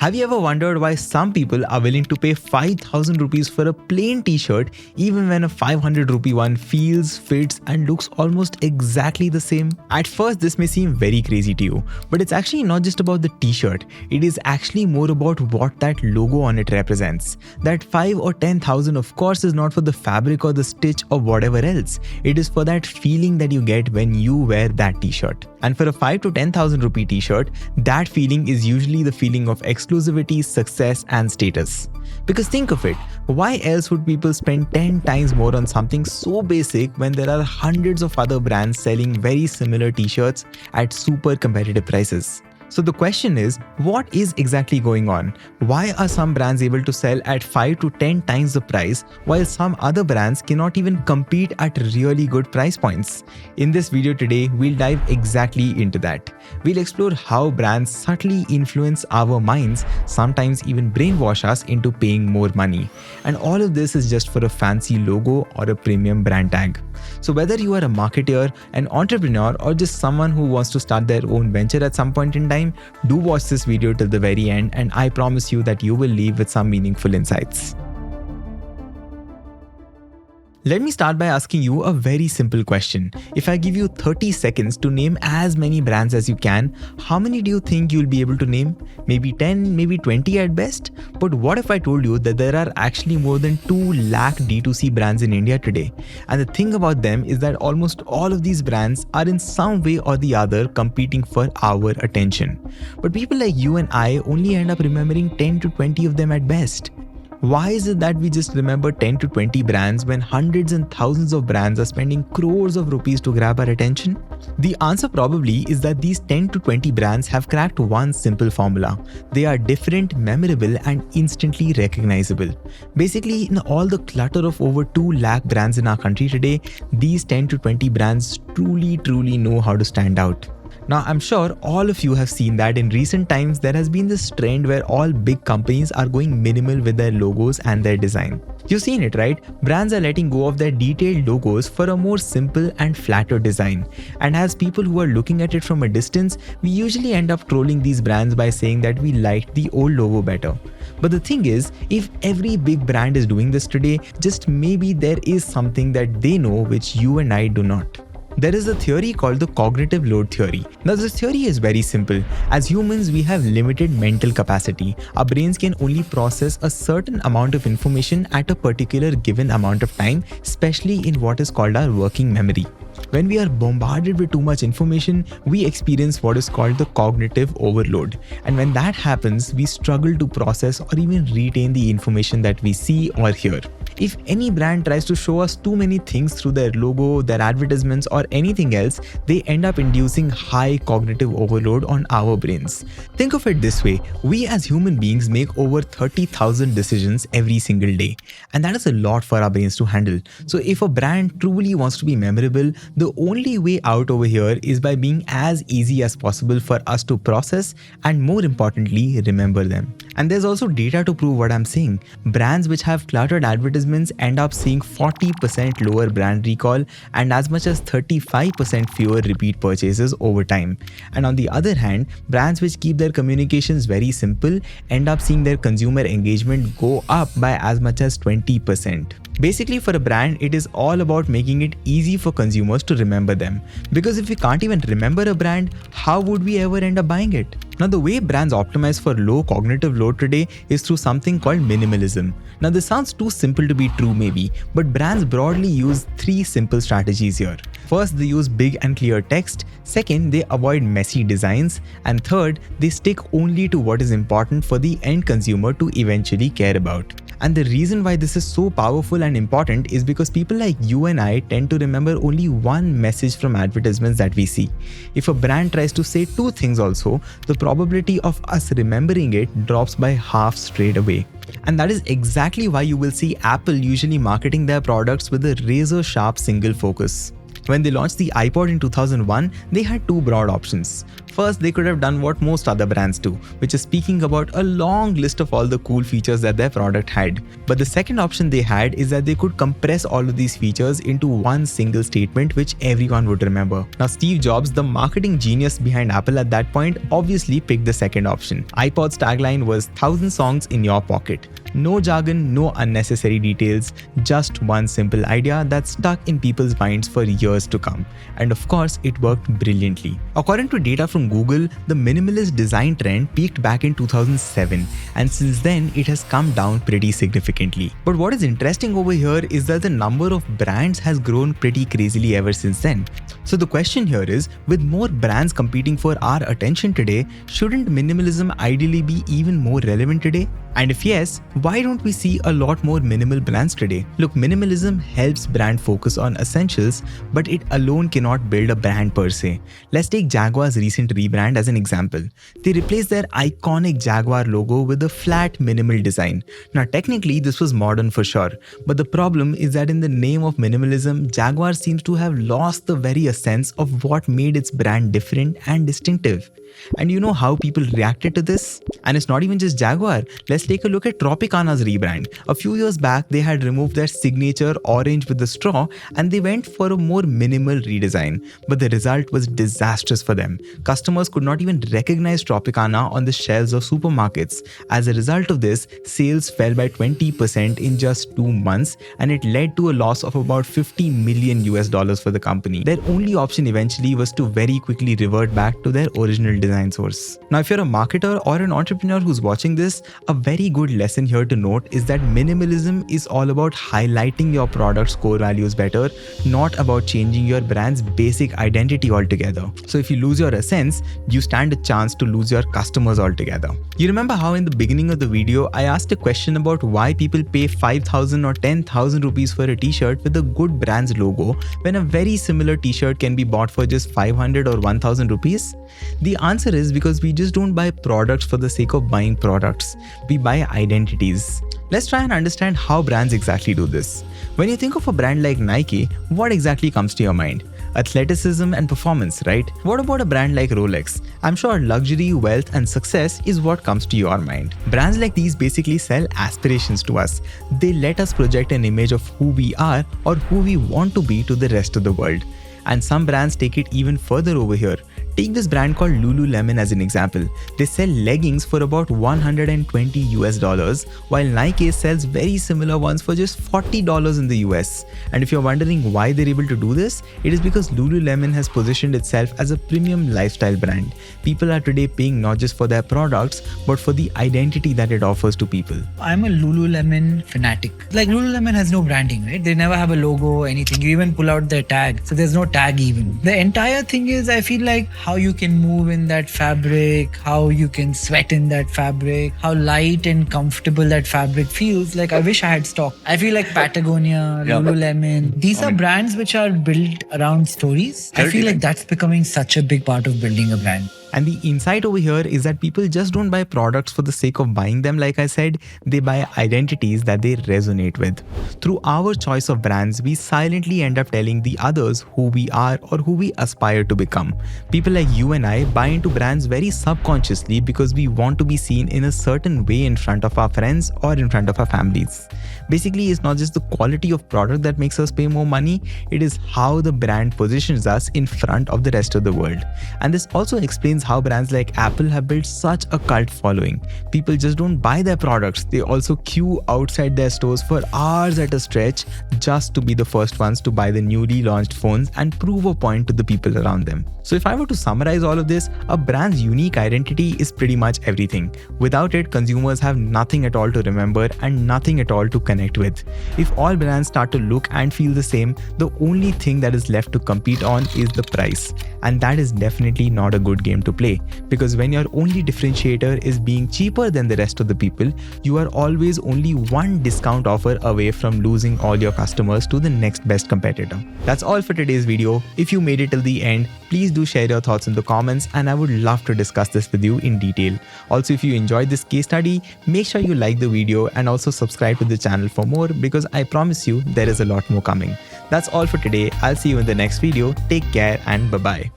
Have you ever wondered why some people are willing to pay 5,000 rupees for a plain t-shirt even when a 500 rupee one feels, fits and looks almost exactly the same? At first this may seem very crazy to you, but it's actually not just about the t-shirt. It is actually more about what that logo on it represents. That 5 or 10,000 of course is not for the fabric or the stitch or whatever else. It is for that feeling that you get when you wear that t-shirt. And for a 5 to 10,000 rupee t-shirt, that feeling is usually the feeling of exclusivity, success and status. Because think of it, why else would people spend 10 times more on something so basic when there are hundreds of other brands selling very similar t-shirts at super competitive prices? So the question is, what is exactly going on? Why are some brands able to sell at 5 to 10 times the price while some other brands cannot even compete at really good price points? In this video today, we'll dive exactly into that. We'll explore how brands subtly influence our minds, sometimes even brainwash us into paying more money. And all of this is just for a fancy logo or a premium brand tag. So whether you are a marketer, an entrepreneur, or just someone who wants to start their own venture at some point in time, do watch this video till the very end and I promise you that you will leave with some meaningful insights. Let me start by asking you a very simple question. If I give you 30 seconds to name as many brands as you can, how many do you think you'll be able to name? Maybe 10, maybe 20 at best? But what if I told you that there are actually more than 2 lakh D2C brands in India today? And the thing about them is that almost all of these brands are in some way or the other competing for our attention. But people like you and I only end up remembering 10 to 20 of them at best. Why is it that we just remember 10 to 20 brands when hundreds and thousands of brands are spending crores of rupees to grab our attention? The answer probably is that these 10 to 20 brands have cracked one simple formula. They are different, memorable and instantly recognizable. Basically, in all the clutter of over 2 lakh brands in our country today, these 10 to 20 brands truly know how to stand out. Now, I'm sure all of you have seen that in recent times there has been this trend where all big companies are going minimal with their logos and their design. You've seen it, right? Brands are letting go of their detailed logos for a more simple and flatter design. And as people who are looking at it from a distance, we usually end up trolling these brands by saying that we liked the old logo better. But the thing is, if every big brand is doing this today, just maybe there is something that they know which you and I do not. There is a theory called the cognitive load theory. Now this theory is very simple. As humans, we have limited mental capacity. Our brains can only process a certain amount of information at a particular given amount of time, especially in what is called our working memory. When we are bombarded with too much information, we experience what is called the cognitive overload. And when that happens, we struggle to process or even retain the information that we see or hear. If any brand tries to show us too many things through their logo, their advertisements or anything else, they end up inducing high cognitive overload on our brains. Think of it this way, we as human beings make over 30,000 decisions every single day. And that is a lot for our brains to handle. So if a brand truly wants to be memorable, the only way out over here is by being as easy as possible for us to process and more importantly, remember them. And there's also data to prove what I'm saying. Brands which have cluttered advertisements end up seeing 40% lower brand recall and as much as 35% fewer repeat purchases over time. And on the other hand, brands which keep their communications very simple end up seeing their consumer engagement go up by as much as 20%. Basically, for a brand, it is all about making it easy for consumers to remember them. Because if we can't even remember a brand, how would we ever end up buying it? Now, the way brands optimize for low cognitive load today is through something called minimalism. Now, this sounds too simple to be true maybe, but brands broadly use 3 simple strategies here. First, they use big and clear text. Second, they avoid messy designs. And third, they stick only to what is important for the end consumer to eventually care about. And the reason why this is so powerful and important is because people like you and I tend to remember only one message from advertisements that we see. If a brand tries to say 2 things also, the probability of us remembering it drops by half straight away. And that is exactly why you will see Apple usually marketing their products with a razor-sharp single focus. When they launched the iPod in 2001, they had 2 broad options. First, they could have done what most other brands do, which is speaking about a long list of all the cool features that their product had. But the second option they had is that they could compress all of these features into one single statement which everyone would remember. Now, Steve Jobs, the marketing genius behind Apple at that point, obviously picked the second option. iPod's tagline was 1,000 songs in your pocket. No jargon, no unnecessary details, just one simple idea that stuck in people's minds for years to come. And of course, it worked brilliantly. According to data from Google, the minimalist design trend peaked back in 2007, and since then it has come down pretty significantly. But what is interesting over here is that the number of brands has grown pretty crazily ever since then. So the question here is, with more brands competing for our attention today, shouldn't minimalism ideally be even more relevant today? And if yes, why don't we see a lot more minimal brands today? Look, minimalism helps brand focus on essentials, but it alone cannot build a brand per se. Let's take Jaguar's recent rebrand as an example. They replaced their iconic Jaguar logo with a flat, minimal design. Now, technically, this was modern for sure, but the problem is that in the name of minimalism, Jaguar seems to have lost the very essence of what made its brand different and distinctive. And you know how people reacted to this? And it's not even just Jaguar. Let's take a look at Tropicana's rebrand. A few years back, they had removed their signature orange with the straw and they went for a more minimal redesign. But the result was disastrous for them. Customers could not even recognize Tropicana on the shelves of supermarkets. As a result of this, sales fell by 20% in just 2 months, and it led to a loss of about $50 million for the company. Their only option eventually was to very quickly revert back to their original design source. Now, if you're a marketer or an entrepreneur who's watching this, a very good lesson here to note is that minimalism is all about highlighting your product's core values better, not about changing your brand's basic identity altogether. So if you lose your essence, you stand a chance to lose your customers altogether. You remember how in the beginning of the video, I asked a question about why people pay 5,000 or 10,000 rupees for a t-shirt with a good brand's logo when a very similar t-shirt can be bought for just 500 or 1,000 rupees? The answer is because we just don't buy products for the sake of buying products. We buy identities. Let's try and understand how brands exactly do this. When you think of a brand like Nike, what exactly comes to your mind? Athleticism and performance, right? What about a brand like Rolex? I'm sure luxury, wealth, and success is what comes to your mind. Brands like these basically sell aspirations to us. They let us project an image of who we are or who we want to be to the rest of the world. And some brands take it even further over here. Take this brand called Lululemon as an example. They sell leggings for about $120 while Nike sells very similar ones for just $40 in the US. And if you're wondering why they're able to do this, it is because Lululemon has positioned itself as a premium lifestyle brand. People are today paying not just for their products, but for the identity that it offers to people. I'm a Lululemon fanatic. Like Lululemon has no branding, right? They never have a logo or anything. You even pull out their tag. So there's no tag even. The entire thing is, I feel like, how you can move in that fabric, how you can sweat in that fabric, how light and comfortable that fabric feels. Like, I wish I had stock. I feel like Patagonia, Lululemon, these are brands which are built around stories. I feel like that's becoming such a big part of building a brand. And the insight over here is that people just don't buy products for the sake of buying them. Like I said, they buy identities that they resonate with. Through our choice of brands, we silently end up telling the others who we are or who we aspire to become. People like you and I buy into brands very subconsciously because we want to be seen in a certain way in front of our friends or in front of our families. Basically, it's not just the quality of product that makes us pay more money, it is how the brand positions us in front of the rest of the world. And this also explains how brands like Apple have built such a cult following. People just don't buy their products, they also queue outside their stores for hours at a stretch just to be the first ones to buy the newly launched phones and prove a point to the people around them. So if I were to summarize all of this, a brand's unique identity is pretty much everything. Without it, consumers have nothing at all to remember and nothing at all to connect with. If all brands start to look and feel the same, the only thing that is left to compete on is the price. And that is definitely not a good game to play, because when your only differentiator is being cheaper than the rest of the people, you are always only one discount offer away from losing all your customers to the next best competitor. That's all for today's video. If you made it till the end, please do share your thoughts in the comments and I would love to discuss this with you in detail. Also, if you enjoyed this case study, make sure you like the video and also subscribe to the channel for more, because I promise you there is a lot more coming. That's all for today. I'll see you in the next video. Take care and bye-bye.